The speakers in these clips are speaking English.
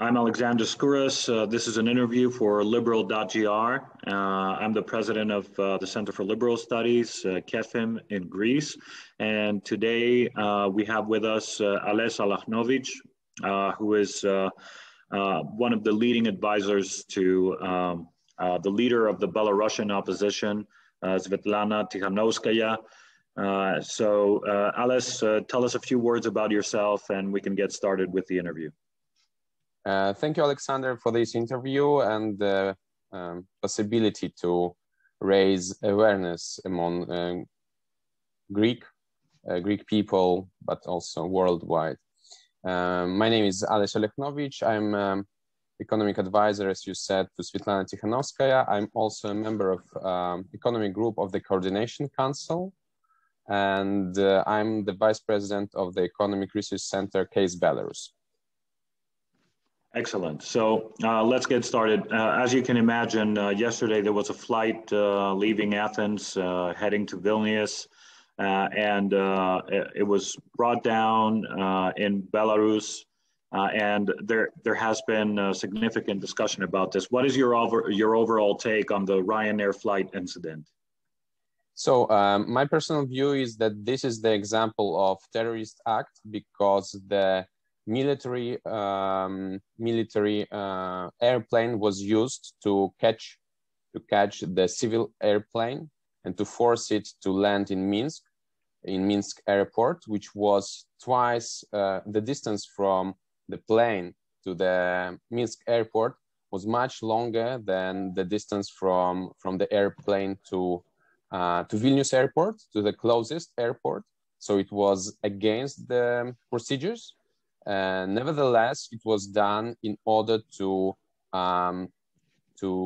I'm Alexander Skouras. This is an interview for Liberal.gr. I'm the president of the Center for Liberal Studies, ΚΕΦίΜ, in Greece. And today we have with us Aleś Alachnowicz, who is one of the leading advisors to the leader of the Belarusian opposition, Svetlana Tιχανόφσκαγια. So Aleś, tell us a few words about yourself and we can get started with the interview. Thank you, Alexander, for this interview and the possibility to raise awareness among Greek people, but also worldwide. My name is Aleś Alachnowicz. I'm economic advisor, as you said, to Svetlana Tιχανόφσκαγια. I'm also a member of economic group of the Coordination Council, and I'm the vice president of the Economic Research Center, Case Belarus. Excellent. So let's get started. As you can imagine, yesterday there was a flight leaving Athens, heading to Vilnius, and it was brought down in Belarus, and there has been significant discussion about this. What is your overall take on the Ryanair flight incident? So my personal view is that this is the example of terrorist act because the military airplane was used to catch the civil airplane and to force it to land in Minsk airport, which was twice the distance from the plane to the Minsk airport was much longer than the distance from the airplane to Vilnius airport, to the closest airport. So it was against the procedures. Nevertheless, it was done in order to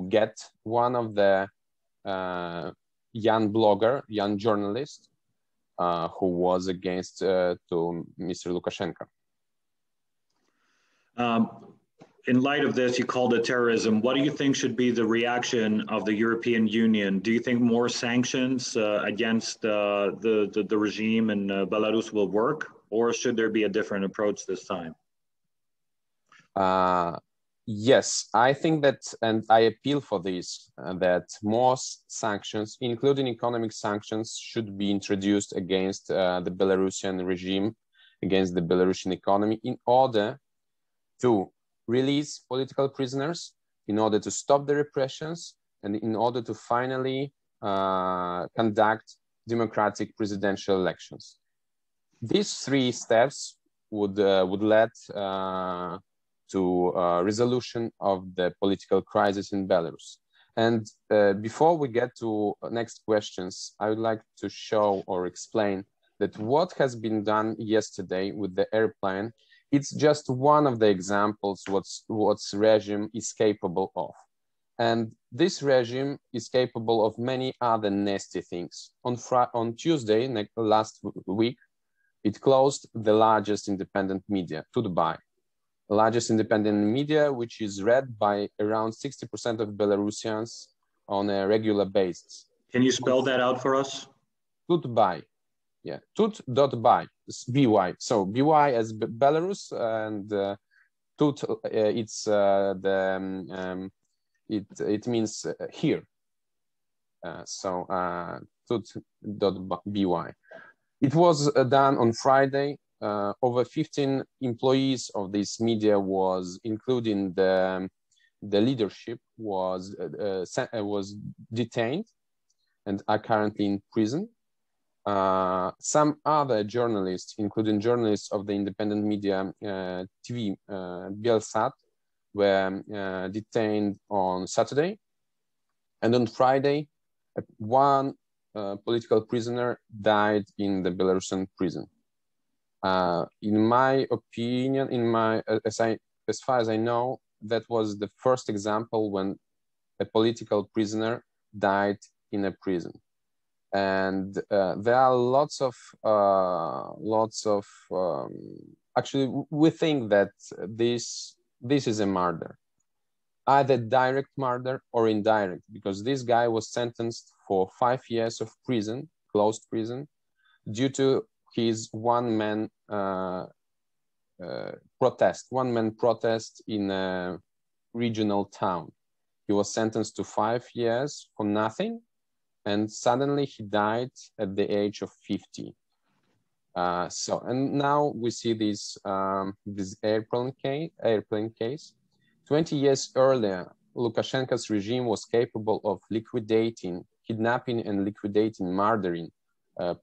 get one of the young journalist who was against to Mr. Lukashenko. In light of this, you called it terrorism. What do you think should be the reaction of the European Union? Do you think more sanctions against the regime in Belarus will work? Or should there be a different approach this time? Yes, I think that, and I appeal for this, that more sanctions, including economic sanctions, should be introduced against the Belarusian regime, against the Belarusian economy, in order to release political prisoners, in order to stop the repressions, and in order to finally conduct democratic presidential elections. These three steps would lead to resolution of the political crisis in Belarus. And before we get to next questions, I would like to show or explain that what has been done yesterday with the airplane, it's just one of the examples what's regime is capable of. And this regime is capable of many other nasty things. On Tuesday, last week, it closed the largest independent media, Dubai, the largest independent media, which is read by around 60% of Belarusians on a regular basis. Can you spell that out for us? Dubai, yeah, tut.by, BY. So BY as Belarus, and tut, it means here. Tut.by. It was done on Friday. Over 15 employees of this media was, including the leadership, was detained and are currently in prison. Some other journalists, including journalists of the independent media TV Belsat, were detained on Saturday. And on Friday, one political prisoner died in the Belarusian prison. In my opinion, as far as I know, that was the first example when a political prisoner died in a prison. And there are lots of actually, we think that this is a murder, either direct murder or indirect, because this guy was sentenced for 5 years of prison, closed prison, due to his one-man protest, one-man protest in a regional town. He was sentenced to 5 years for nothing, and suddenly he died at the age of 50. And now we see this airplane case. 20 years earlier, Lukashenko's regime was capable of kidnapping and liquidating, murdering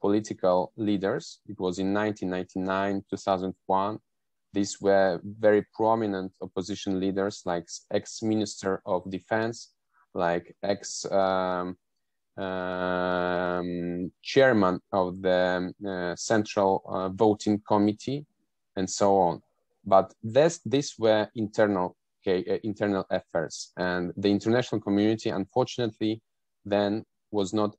political leaders. It was in 1999, 2001. These were very prominent opposition leaders, like ex-minister of defense, like ex-chairman of the Central Voting Committee, and so on. But these were internal affairs, and the international community, unfortunately, then was not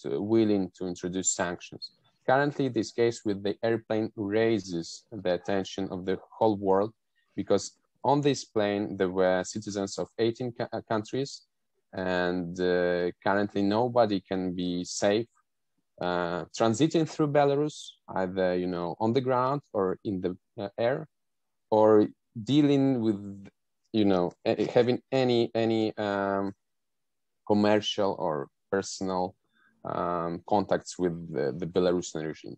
willing to introduce sanctions. Currently, this case with the airplane raises the attention of the whole world, because on this plane there were citizens of 18 countries, and currently nobody can be safe transiting through Belarus, either on the ground or in the air, or dealing with having any commercial or personal contacts with the Belarusian regime.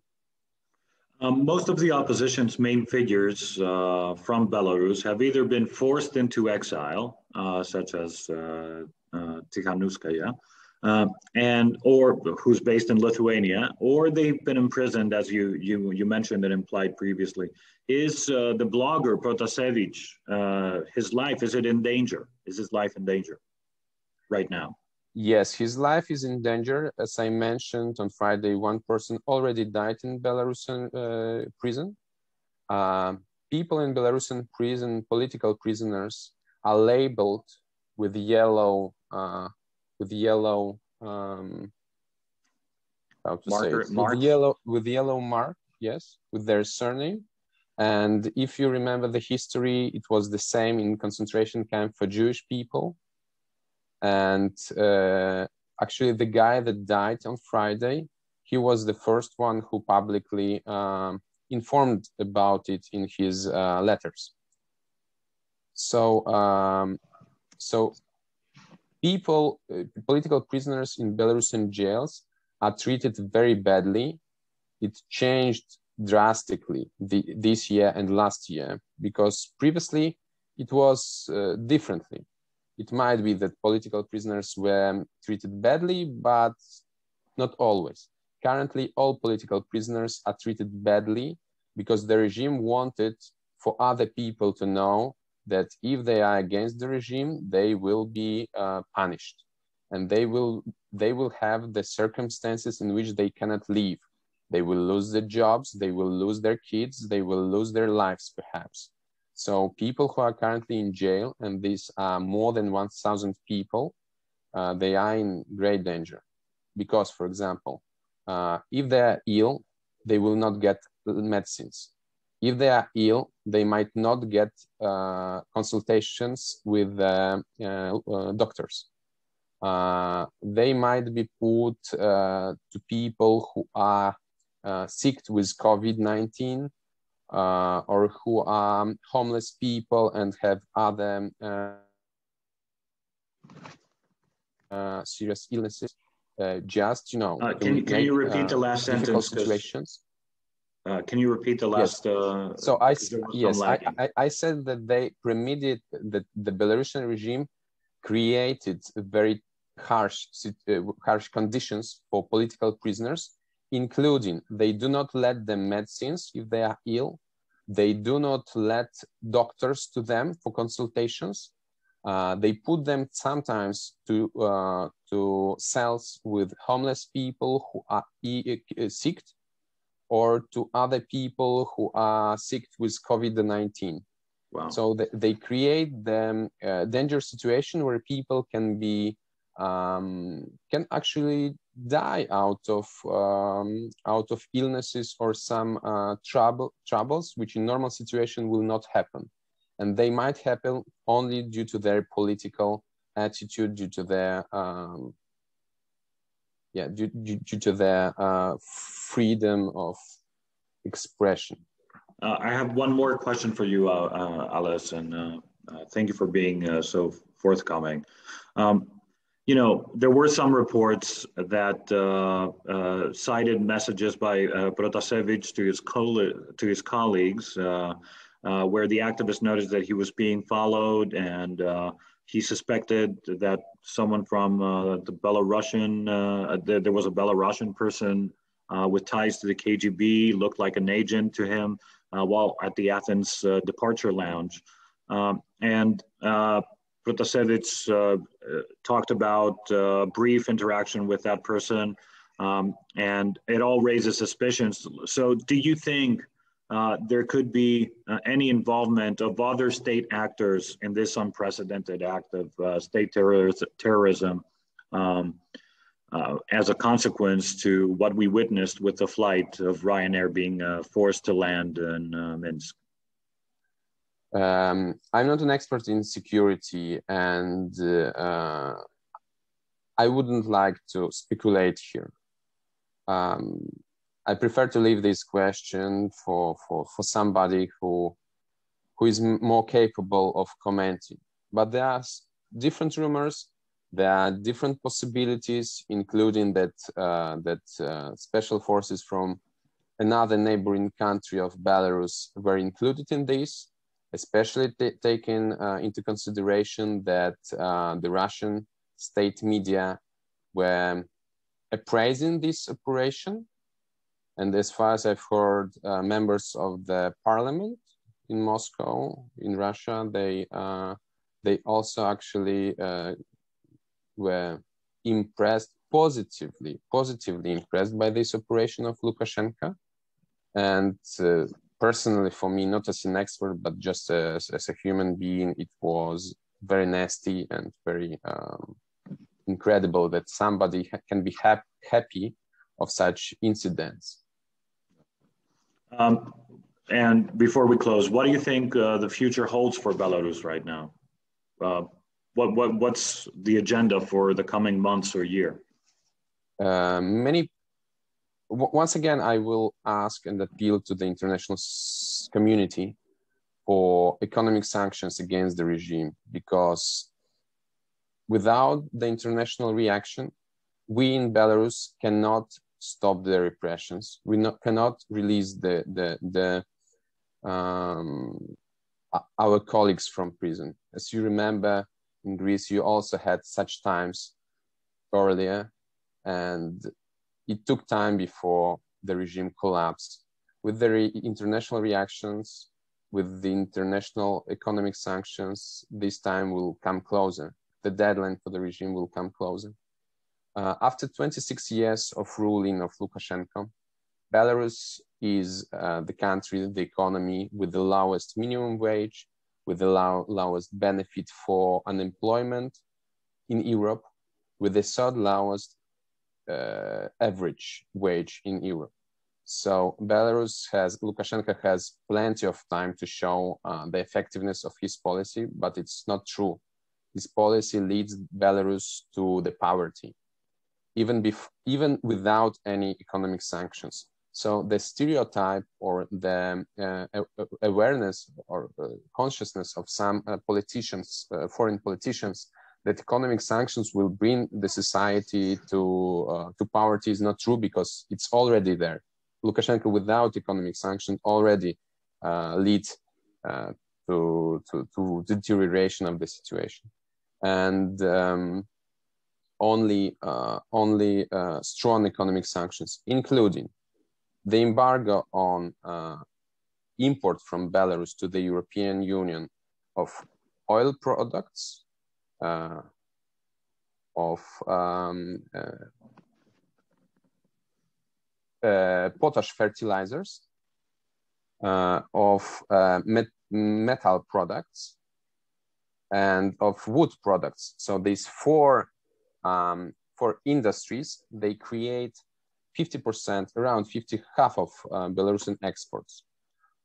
Most of the opposition's main figures from Belarus have either been forced into exile, such as Tihanoskaya, or who's based in Lithuania, or they've been imprisoned, as you mentioned and implied previously. Is the blogger Protasevich, his life, is it in danger? Is his life in danger right now? Yes, his life is in danger. As I mentioned on Friday, one person already died in Belarusian prison. People in Belarusian prison, political prisoners, are labeled with yellow mark, yes, with their surname. And if you remember the history, it was the same in concentration camp for Jewish people. And actually, the guy that died on Friday, he was the first one who publicly informed about it in his letters. So political prisoners in Belarusian jails are treated very badly. It changed drastically this year and last year, because previously it was differently. It might be that political prisoners were treated badly, but not always. Currently, all political prisoners are treated badly because the regime wanted for other people to know that if they are against the regime, they will be punished, and they will have the circumstances in which they cannot leave. They will lose their jobs, they will lose their kids, they will lose their lives, perhaps. So people who are currently in jail, and these are more than 1,000 people, they are in great danger. Because, for example, if they are ill, they will not get medicines. If they are ill, they might not get consultations with doctors. They might be put to people who are sick with COVID-19, or who are homeless people and have other serious illnesses. Can you repeat the last sentence? Situations. Can you repeat the last? Yes. I said that they permitted that the Belarusian regime created very harsh conditions for political prisoners, including they do not let them medicines if they are ill. They do not let doctors to them for consultations. They put them sometimes to cells with homeless people who are sick, or to other people who are sick with COVID-19. Wow. So they create the dangerous situation where people can actually die out of illnesses or some troubles, which in normal situation will not happen, and they might happen only due to their political attitude, due to their freedom of expression. I have one more question for you, Ales, and thank you for being so forthcoming. You know, there were some reports that cited messages by Protasevich to his colleagues, where the activist noticed that he was being followed, and he suspected that someone from the Belarusian, there was a Belarusian person with ties to the KGB, looked like an agent to him while at the Athens departure lounge. And Protasevich talked about brief interaction with that person, and it all raises suspicions. So do you think there could be any involvement of other state actors in this unprecedented act of state terrorism as a consequence to what we witnessed with the flight of Ryanair being forced to land in Minsk? I'm not an expert in security, and I wouldn't like to speculate here. I prefer to leave this question for somebody who is more capable of commenting. But there are different rumors, there are different possibilities, including that special forces from another neighboring country of Belarus were included in this, especially taking into consideration that the Russian state media were appraising this operation. And as far as I've heard, members of the parliament in Moscow, in Russia, they also actually were impressed, positively impressed by this operation of Lukashenko. And personally, for me, not as an expert, but just as a human being, it was very nasty and very incredible that somebody can be happy of such incidents. And before we close, what do you think the future holds for Belarus right now? What's the agenda for the coming months or year? Once again, I will ask and appeal to the international community for economic sanctions against the regime, because without the international reaction, we in Belarus cannot stop the repressions. We cannot release our colleagues from prison. As you remember, in Greece, you also had such times earlier, and it took time before the regime collapsed. With the international reactions, with the international economic sanctions, this time will come closer. The deadline for the regime will come closer. After 26 years of ruling of Lukashenko, Belarus is the country, the economy with the lowest minimum wage, with the lowest benefit for unemployment in Europe, with the third lowest average wage in Europe. So Lukashenko has plenty of time to show the effectiveness of his policy, but it's not true. His policy leads Belarus to the poverty, even without any economic sanctions. So the stereotype or the awareness or consciousness of some politicians, foreign politicians, that economic sanctions will bring the society to poverty is not true, because it's already there. Lukashenko, without economic sanctions, already leads to deterioration of the situation, and only strong economic sanctions, including the embargo on import from Belarus to the European Union of oil products, of potash fertilizers, of metal products, and of wood products. So these four industries, they create 50%, around 50, half of Belarusian exports,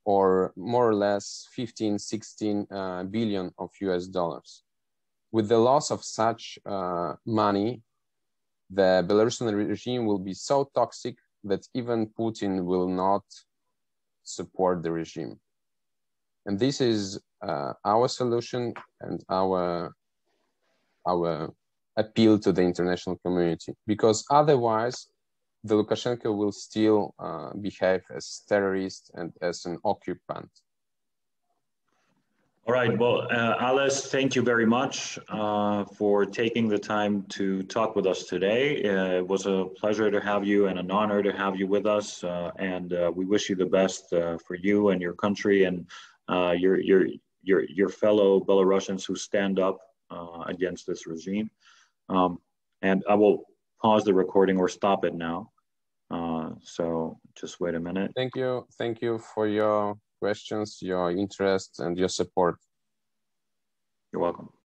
or more or less 16 billion of US dollars. With the loss of such money, the Belarusian regime will be so toxic that even Putin will not support the regime. And this is our solution and our appeal to the international community, because otherwise the Lukashenko will still behave as terrorist and as an occupant. All right, well, Ales, thank you very much for taking the time to talk with us today. It was a pleasure to have you and an honor to have you with us. And we wish you the best for you and your country and your fellow Belarusians who stand up against this regime. And I will pause the recording or stop it now. So just wait a minute. Thank you for your questions, your interest, and your support. You're welcome.